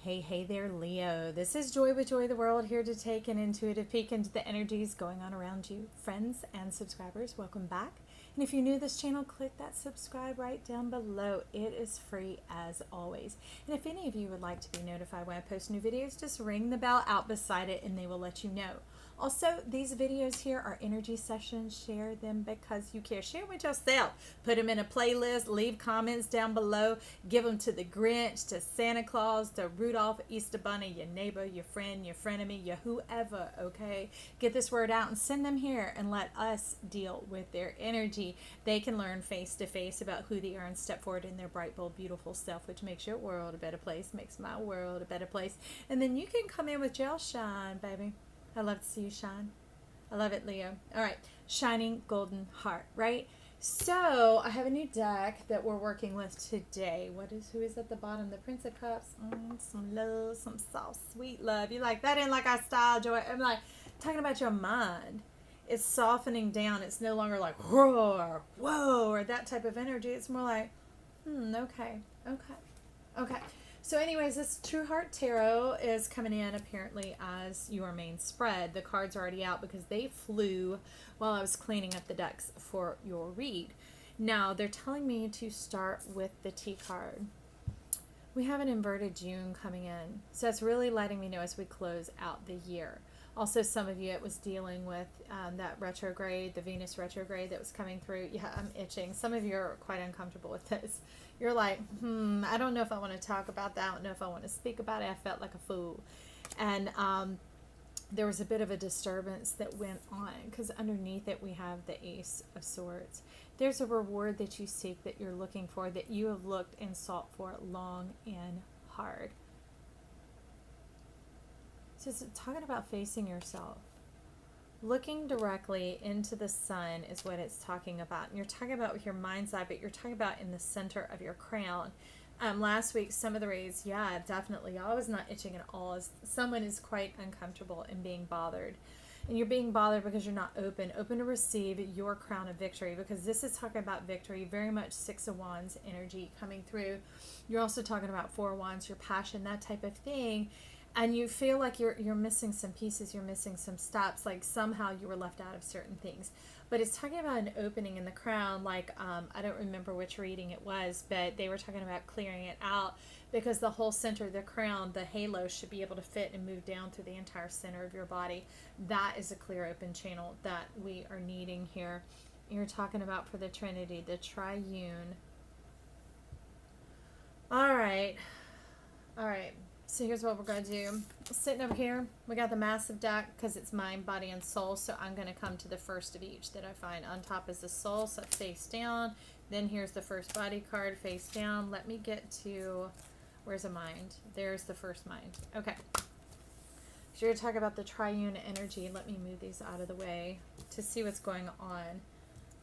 Hey there, Leo. This is Joy with Joy the World, here to take an intuitive peek into the energies going on around you. Friends and subscribers, welcome back. And if you're new to this channel, click that subscribe right down below. It is free as always. And if any of you would like to be notified when I post new videos, just ring the bell out beside it and they will let you know. Also, these videos here are energy sessions. Share them because you care. Share with yourself. Put them in a playlist. Leave comments down below. Give them to the Grinch, to Santa Claus, to Rudolph, Easter Bunny, your neighbor, your friend, your frenemy, your whoever, okay? Get this word out and send them here and let us deal with their energy. They can learn face to face about who they are and step forward in their bright, bold, beautiful self, which makes your world a better place, makes my world a better place. And then you can come in with gel shine, baby. I love to see you shine. I love it, Leo. All right, shining golden heart, right? So I have a new deck that we're working with today. Who is at the bottom? The Prince of Cups. Some love, some soft, sweet love. You like that? Ain't like our style, Joy. I'm like talking about your mind. It's softening down. It's no longer like roar, whoa, or that type of energy. It's more like, okay. So anyways, this True Heart Tarot is coming in apparently as your main spread. The cards are already out because they flew while I was cleaning up the decks for your read. Now, they're telling me to start with the T card. We have an inverted June coming in. So it's really letting me know as we close out the year. Also, some of you, it was dealing with that retrograde, the Venus retrograde that was coming through. Yeah, I'm itching. Some of you are quite uncomfortable with this. You're like, I don't know if I want to talk about that. I don't know if I want to speak about it. I felt like a fool. And there was a bit of a disturbance that went on because underneath it we have the Ace of Swords. There's a reward that you seek, that you're looking for, that you have looked and sought for long and hard. So it's talking about facing yourself. Looking directly into the sun is what it's talking about. And you're talking about with your mind's eye, but you're talking about in the center of your crown. Last week, some of the rays, yeah, definitely. I was not itching at all. Someone is quite uncomfortable and being bothered. And you're being bothered because you're not open to receive your crown of victory, because this is talking about victory, very much Six of Wands energy coming through. You're also talking about Four of Wands, your passion, that type of thing. And you feel like you're missing some pieces, you're missing some steps, like somehow you were left out of certain things. But it's talking about an opening in the crown, like I don't remember which reading it was, but they were talking about clearing it out because the whole center of the crown, the halo, should be able to fit and move down through the entire center of your body. That is a clear open channel that we are needing here. You're talking about for the Trinity, the triune. All right. So here's what we're going to do. Sitting over here, we got the massive deck because it's mind, body, and soul. So I'm going to come to the first of each that I find. On top is the soul, so it's face down. Then here's the first body card, face down. Let me get to, where's the mind? There's the first mind. Okay. So you're talking about the triune energy. Let me move these out of the way to see what's going on.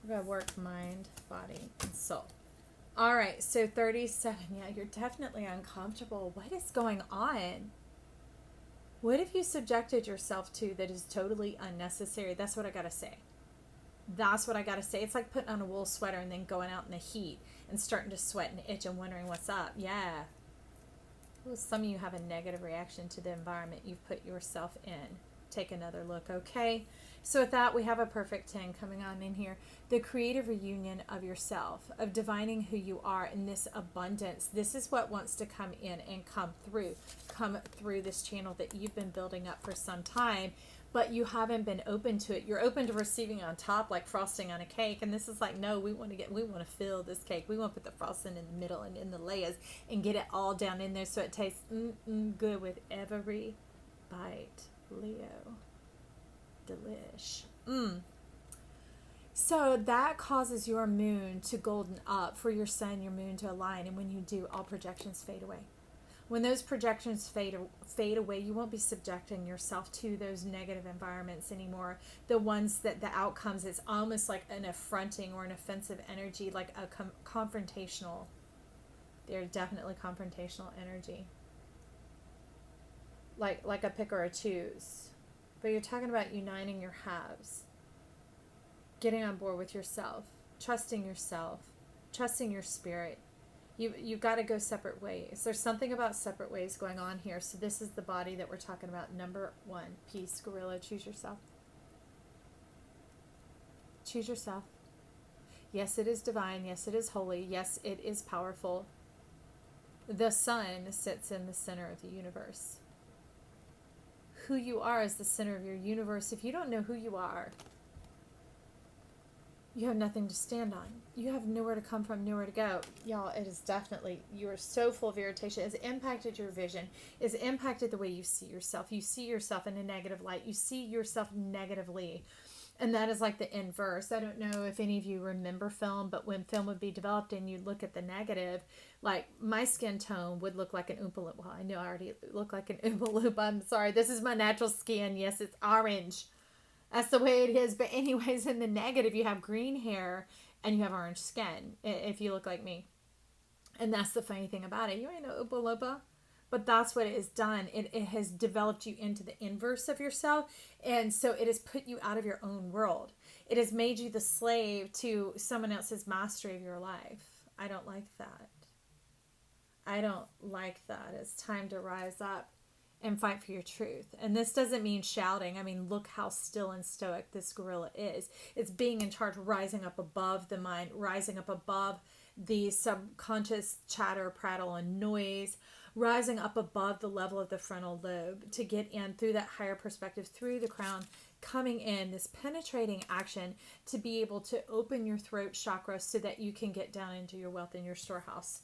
We're going to work mind, body, and soul. All right, so 37. Yeah, you're definitely uncomfortable. What is going on? What have you subjected yourself to that is totally unnecessary? That's what I got to say. It's like putting on a wool sweater and then going out in the heat and starting to sweat and itch and wondering what's up. Yeah. Well, some of you have a negative reaction to the environment you've put yourself in. Take another look, okay? So with that, we have a perfect 10 coming on in here. The creative reunion of yourself, of divining who you are in this abundance. This is what wants to come in and come through this channel that you've been building up for some time, but you haven't been open to it. You're open to receiving on top, like frosting on a cake. And this is like, no, we want to fill this cake. We want to put the frosting in the middle and in the layers and get it all down in there so it tastes good with every bite. Leo. Delish. So that causes your moon to golden up, for your sun, your moon to align. And when you do, all projections fade away. When those projections fade away, you won't be subjecting yourself to those negative environments anymore. The ones that the outcomes, it's almost like an affronting or an offensive energy, like a confrontational. They're definitely confrontational energy. Like a pick or a choose. But you're talking about uniting your halves. Getting on board with yourself. Trusting your spirit. You've got to go separate ways. There's something about separate ways going on here. So this is the body that we're talking about. Number 1, peace, gorilla, choose yourself. Choose yourself. Yes, it is divine. Yes, it is holy. Yes, it is powerful. The sun sits in the center of the universe. Who you are is the center of your universe. If you don't know who you are, you have nothing to stand on. You have nowhere to come from, nowhere to go. Y'all, it is definitely, you are so full of irritation. It's impacted your vision. It's impacted the way you see yourself. You see yourself in a negative light. You see yourself negatively. And that is like the inverse. I don't know if any of you remember film, but when film would be developed and you look at the negative, like my skin tone would look like an Oompa Loompa. Well, I know I already look like an Oompa Loompa. I'm sorry. This is my natural skin. Yes, it's orange. That's the way it is. But anyways, in the negative, you have green hair and you have orange skin, if you look like me. And that's the funny thing about it. You ain't no Oompa Loompa. But that's what it has done. It has developed you into the inverse of yourself. And so it has put you out of your own world. It has made you the slave to someone else's mastery of your life. I don't like that. I don't like that. It's time to rise up and fight for your truth. And this doesn't mean shouting. I mean, look how still and stoic this gorilla is. It's being in charge, rising up above the mind, rising up above the subconscious chatter, prattle, and noise, rising up above the level of the frontal lobe to get in through that higher perspective, through the crown, coming in this penetrating action to be able to open your throat chakra so that you can get down into your wealth and your storehouse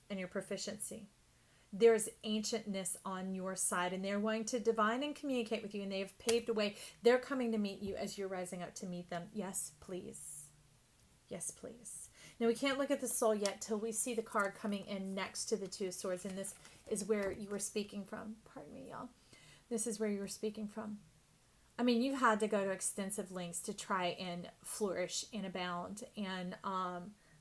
and your proficiency. There's ancientness on your side, and they're wanting to divine and communicate with you, and they have paved a way. They're coming to meet you as you're rising up to meet them. Yes, please. Yes, please. Now, we can't look at the soul yet till we see the card coming in next to the Two of Swords, and this is where you were speaking from. Pardon me, y'all. This is where you were speaking from. I mean, you've had to go to extensive lengths to try and flourish and abound and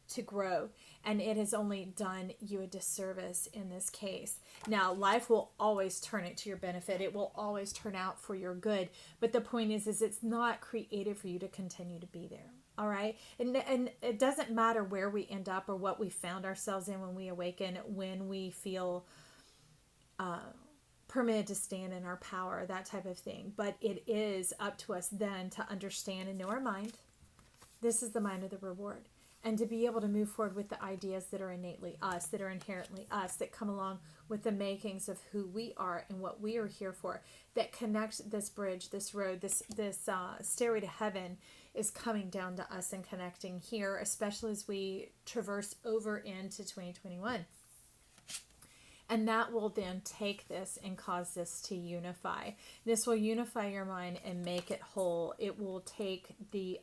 to grow, and it has only done you a disservice in this case. Now, life will always turn it to your benefit. It will always turn out for your good, but the point is it's not created for you to continue to be there. All right. And it doesn't matter where we end up or what we found ourselves in when we awaken, when we feel permitted to stand in our power, that type of thing. But it is up to us then to understand and know our mind. This is the mind of the reward. And to be able to move forward with the ideas that are innately us, that are inherently us, that come along with the makings of who we are and what we are here for, that connect this bridge, this road, this stairway to heaven is coming down to us and connecting here, especially as we traverse over into 2021. And that will then take this and cause this to unify. This will unify your mind and make it whole. It will take the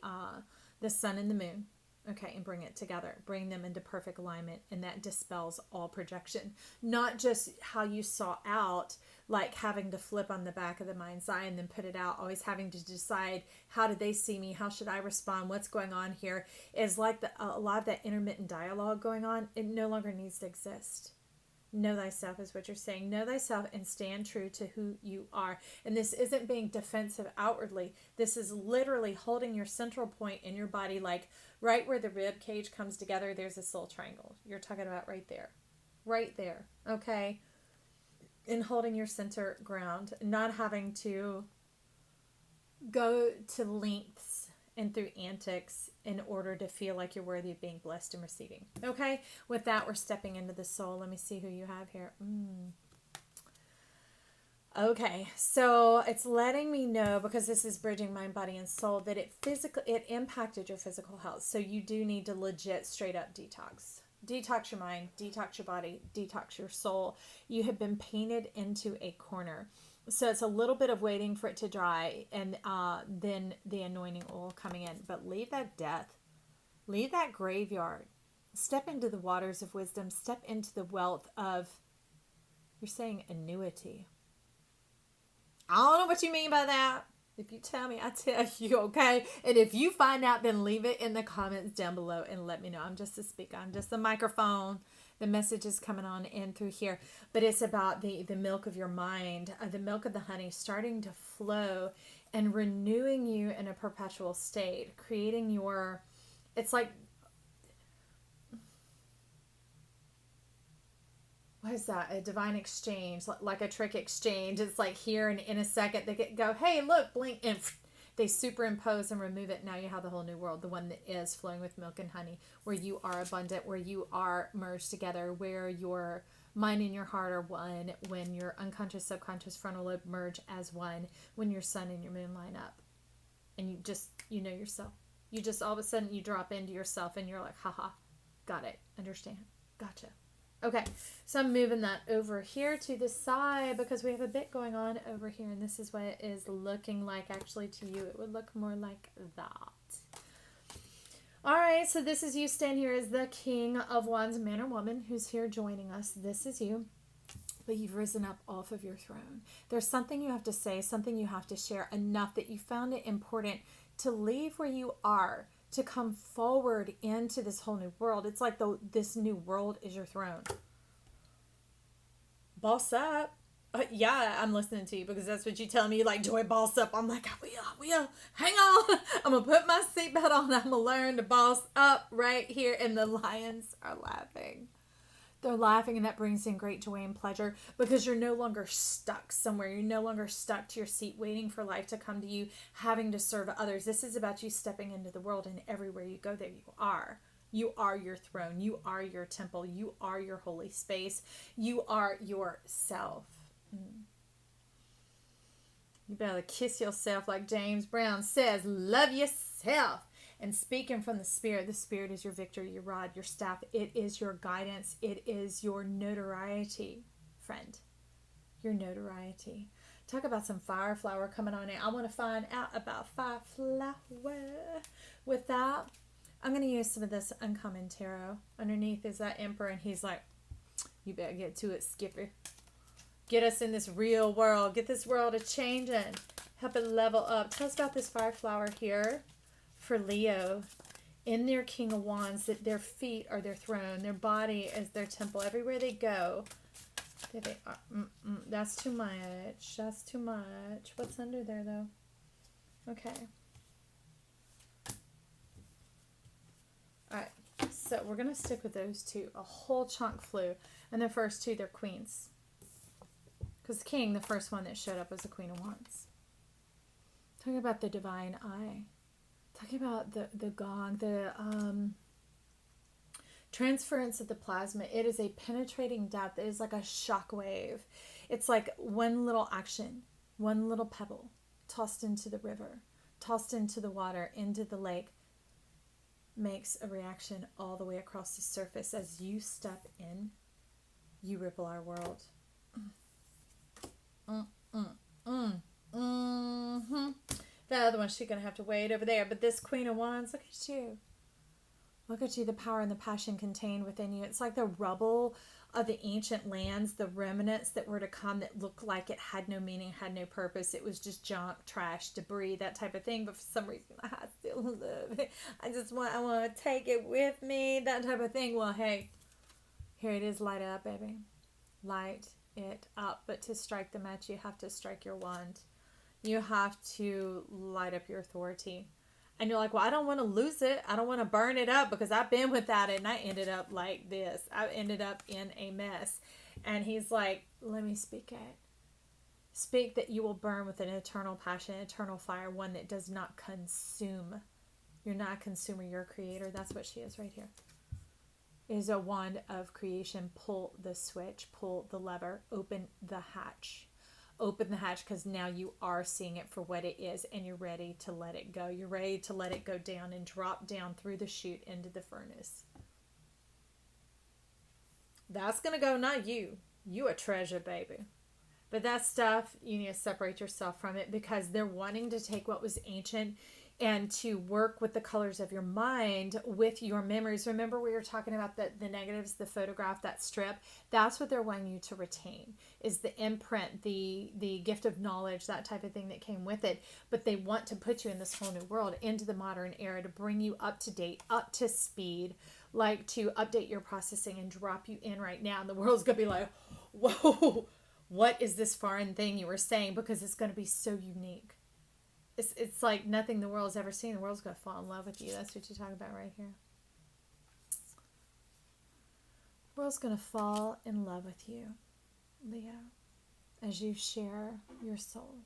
sun and the moon, okay, and bring it together, bring them into perfect alignment, and that dispels all projection. Not just how you saw out, like having to flip on the back of the mind's eye and then put it out, always having to decide, how did they see me? How should I respond? What's going on here? Is like a lot of that intermittent dialogue going on. It no longer needs to exist. Know thyself is what you're saying. Know thyself and stand true to who you are. And this isn't being defensive outwardly. This is literally holding your central point in your body, like right where the rib cage comes together, there's a soul triangle. You're talking about right there. Right there. Okay? And holding your center ground. Not having to go to lengths and through antics in order to feel like you're worthy of being blessed and receiving. Okay? With that, we're stepping into the soul. Let me see who you have here. Okay, so it's letting me know, because this is bridging mind, body, and soul, that it impacted your physical health. So you do need to legit straight up detox. Detox your mind, detox your body, detox your soul. You have been painted into a corner. So it's a little bit of waiting for it to dry, and then the anointing oil coming in. But leave that death. Leave that graveyard. Step into the waters of wisdom. Step into the wealth of, you're saying annuity. I don't know what you mean by that. If you tell me, I tell you, okay? And if you find out, then leave it in the comments down below and let me know. I'm just a speaker. I'm just a microphone. The message is coming on in through here. But it's about the milk of your mind, the milk of the honey starting to flow and renewing you in a perpetual state, creating your, it's like, what is that? A divine exchange, like a trick exchange. It's like here and in a second they go, hey, look, blink, and they superimpose and remove it. Now you have the whole new world, the one that is flowing with milk and honey, where you are abundant, where you are merged together, where your mind and your heart are one, when your unconscious, subconscious, frontal lobe merge as one, when your sun and your moon line up. And you know yourself. You just all of a sudden you drop into yourself and you're like, haha, got it, understand, gotcha. Okay, so I'm moving that over here to the side because we have a bit going on over here, and this is what it is looking like. Actually, to you, it would look more like that. All right, so this is you stand here as the King of Wands, man or woman who's here joining us. This is you, but you've risen up off of your throne. There's something you have to say, something you have to share, enough that you found it important to leave where you are, to come forward into this whole new world. It's like this new world is your throne. Boss up. Yeah, I'm listening to you because that's what you tell me. Like, Joy, boss up. I'm like, we are. Hang on. I'm going to put my seatbelt on. I'm going to learn to boss up right here. And the lions are laughing. They're laughing, and that brings in great joy and pleasure because you're no longer stuck somewhere. You're no longer stuck to your seat waiting for life to come to you, having to serve others. This is about you stepping into the world, and everywhere you go, there you are. You are your throne. You are your temple. You are your holy space. You are yourself. You better kiss yourself like James Brown says. Love yourself. And speaking from the Spirit is your victory, your rod, your staff. It is your guidance. It is your notoriety, friend. Your notoriety. Talk about some fire flower coming on in. I want to find out about fire flower. With that, I'm going to use some of this uncommon tarot. Underneath is that Emperor, and he's like, you better get to it, Skipper. Get us in this real world. Get this world a changing. Help it level up. Tell us about this fire flower here. For Leo, in their King of Wands, that their feet are their throne, their body is their temple. Everywhere they go, there they are. That's too much. That's too much. What's under there, though? Okay. All right. So we're going to stick with those two. A whole chunk flew. And the first two, they're queens. Because King, the first one that showed up, was the Queen of Wands. Talking about the divine eye. Talking about the gong, the transference of the plasma. It is a penetrating depth. It is like a shock wave. It's like one little action, one little pebble tossed into the river, tossed into the water, into the lake, makes a reaction all the way across the surface. As you step in, you ripple our world. The other one, she's going to have to wait over there. But this Queen of Wands, look at you. Look at you, the power and the passion contained within you. It's like the rubble of the ancient lands, the remnants that were to come that looked like it had no meaning, had no purpose. It was just junk, trash, debris, that type of thing. But for some reason, I still love it. I want to take it with me, that type of thing. Well, hey, here it is. Light it up, baby. Light it up. But to strike the match, you have to strike your wand. You have to light up your authority. And you're like, well, I don't want to lose it. I don't want to burn it up because I've been without it and I ended up like this. I ended up in a mess. And he's like, let me speak it. Speak that you will burn with an eternal passion, eternal fire, one that does not consume. You're not a consumer, you're a creator. That's what she is right here. It is a wand of creation. Pull the switch, pull the lever, open the hatch. Open the hatch because now you are seeing it for what it is and you're ready to let it go. You're ready to let it go down and drop down through the chute into the furnace. That's going to go, not you. You a treasure, baby. But that stuff, you need to separate yourself from it because they're wanting to take what was ancient and to work with the colors of your mind with your memories. Remember we were talking about the negatives, the photograph, that strip. That's what they're wanting you to retain, is the imprint, the gift of knowledge, that type of thing that came with it. But they want to put you in this whole new world, into the modern era, to bring you up to date, up to speed, like to update your processing and drop you in right now. And the world's going to be like, whoa, what is this foreign thing you were saying? Because it's going to be so unique. It's like nothing the world's ever seen. The world's going to fall in love with you. That's what you're talking about right here. World's going to fall in love with you, Leo, as you share your soul.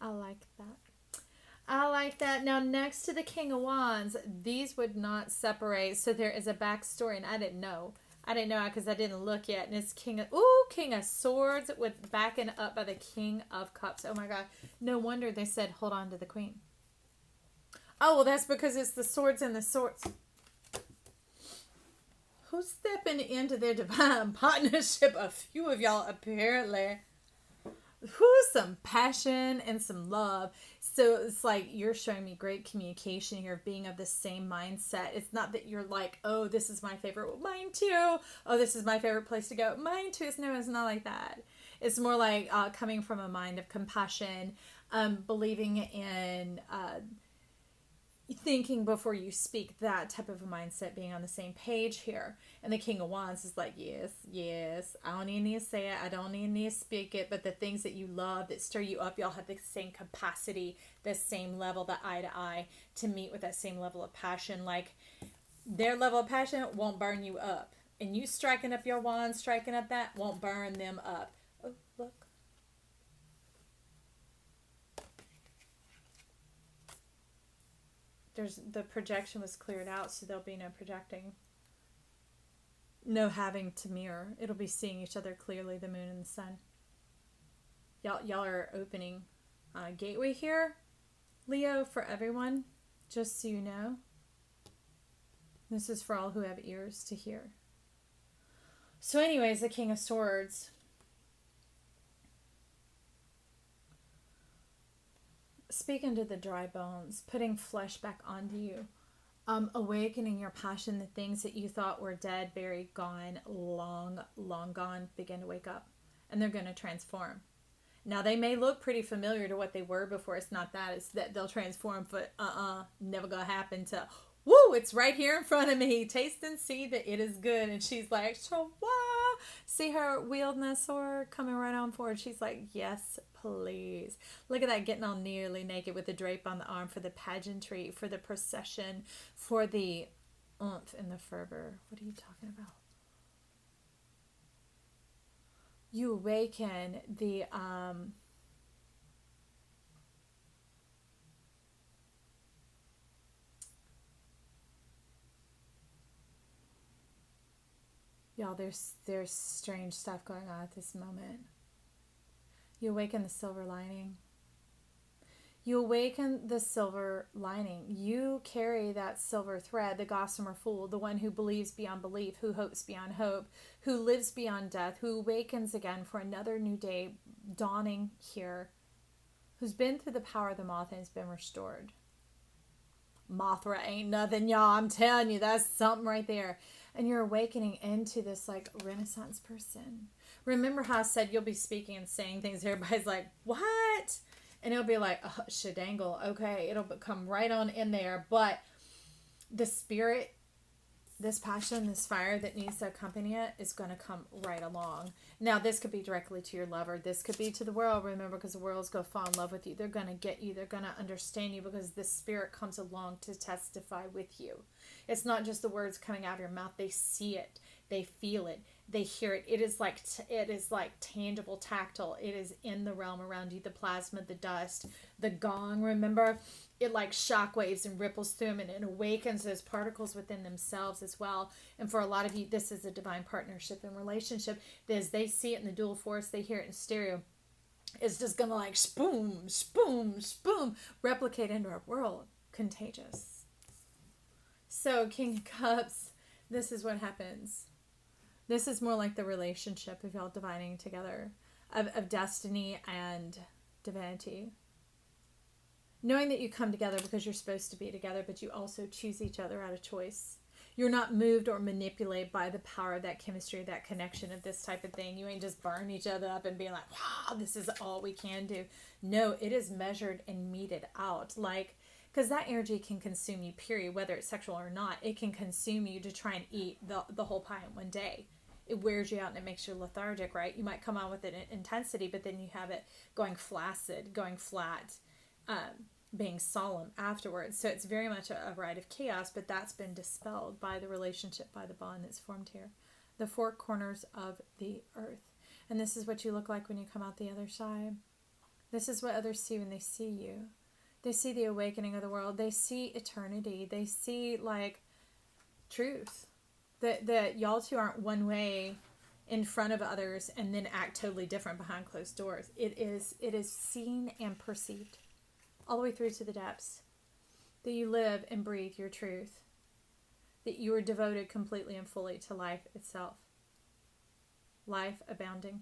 I like that. I like that. Now, next to the King of Wands, these would not separate. So there is a backstory, and I didn't know. I didn't know because I didn't look yet. And it's King of Swords with backing up by the King of Cups. Oh my God. No wonder they said, hold on to the Queen. Oh, well, that's because it's the swords and the swords. Who's stepping into their divine partnership? A few of y'all, apparently. Who's some passion and some love. So it's like you're showing me great communication here of being of the same mindset. It's not that you're like, oh, this is my favorite. Well, mine too. Oh, this is my favorite place to go. Mine too. No, it's not like that. It's more like coming from a mind of compassion, believing in thinking before you speak, that type of a mindset, being on the same page here. And the King of Wands is like, yes, I don't even need to say it, I don't even need to speak it, but the things that you love, that stir you up, y'all have the same capacity, the same level, the eye to eye, to meet with that same level of passion. Like, their level of passion won't burn you up, and you striking up your wand, striking up that, won't burn them up. Oh, look. The projection was cleared out, so there'll be no projecting, no having to mirror. It'll be seeing each other clearly, the moon and the sun. Y'all are opening a gateway here, Leo, for everyone, just so you know. This is for all who have ears to hear. So anyways, the King of Swords. Speaking to the dry bones, putting flesh back onto you, awakening your passion, the things that you thought were dead, buried, gone, long gone, begin to wake up, and they're going to transform. Now, they may look pretty familiar to what they were before. It's not that. It's that they'll transform, but never going to happen to, woo, it's right here in front of me. Taste and see that it is good. And she's like, Shawah. See her wielding that sword coming right on forward. She's like, yes, please. Look at that, getting all nearly naked with the drape on the arm for the pageantry, for the procession, for the oomph and the fervor. What are you talking about? You awaken the y'all, there's strange stuff going on at this moment. You awaken the silver lining. You awaken the silver lining. You carry that silver thread, the gossamer fool, the one who believes beyond belief, who hopes beyond hope, who lives beyond death, who awakens again for another new day dawning here, who's been through the power of the moth and has been restored. Mothra ain't nothing, y'all. I'm telling you, that's something right there. And you're awakening into this like Renaissance person. Remember how I said you'll be speaking and saying things, everybody's like, what? And it'll be like, oh, shadangle, okay, it'll come right on in there. But the spirit, this passion, this fire that needs to accompany it is going to come right along. Now, this could be directly to your lover. This could be to the world, remember, because the world's going to fall in love with you. They're going to get you. They're going to understand you because the spirit comes along to testify with you. It's not just the words coming out of your mouth. They see it. They feel it. They hear it. It is like tangible, tactile. It is in the realm around you. The plasma, the dust, the gong. Remember, it like shockwaves and ripples through them, and it awakens those particles within themselves as well. And for a lot of you, this is a divine partnership and relationship. As they see it in the dual force, they hear it in stereo. It's just gonna like spoom, spoom, spoom, replicate into our world. Contagious. So King of Cups, this is what happens. This is more like the relationship of y'all divining together, of destiny and divinity. Knowing that you come together because you're supposed to be together, but you also choose each other out of choice. You're not moved or manipulated by the power of that chemistry, that connection of this type of thing. You ain't just burn each other up and being like, wow, this is all we can do. No, it is measured and meted out. Like, because that energy can consume you, period, whether it's sexual or not. It can consume you to try and eat the whole pie in one day. It wears you out and it makes you lethargic, right? You might come on with an intensity, but then you have it going flaccid, going flat, being solemn afterwards. So it's very much a rite of chaos, but that's been dispelled by the relationship, by the bond that's formed here. the four corners of the earth. And this is what you look like when you come out the other side. This is what others see when they see you. They see the awakening of the world. They see eternity. They see like truth. That y'all two aren't one way in front of others and then act totally different behind closed doors. It is seen and perceived all the way through to the depths. That you live and breathe your truth. That you are devoted completely and fully to life itself. Life abounding.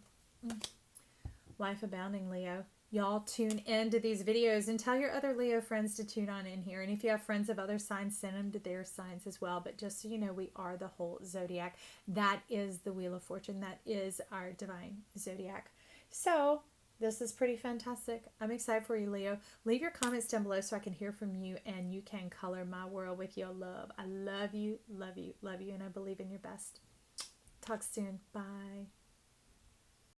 Life abounding, Leo. Y'all tune into these videos and tell your other Leo friends to tune on in here. And if you have friends of other signs, send them to their signs as well. But just so you know, we are the whole zodiac. That is the Wheel of Fortune. That is our divine zodiac. So this is pretty fantastic. I'm excited for you, Leo. Leave your comments down below so I can hear from you and you can color my world with your love. I love you, love you, love you, and I believe in your best. Talk soon. Bye.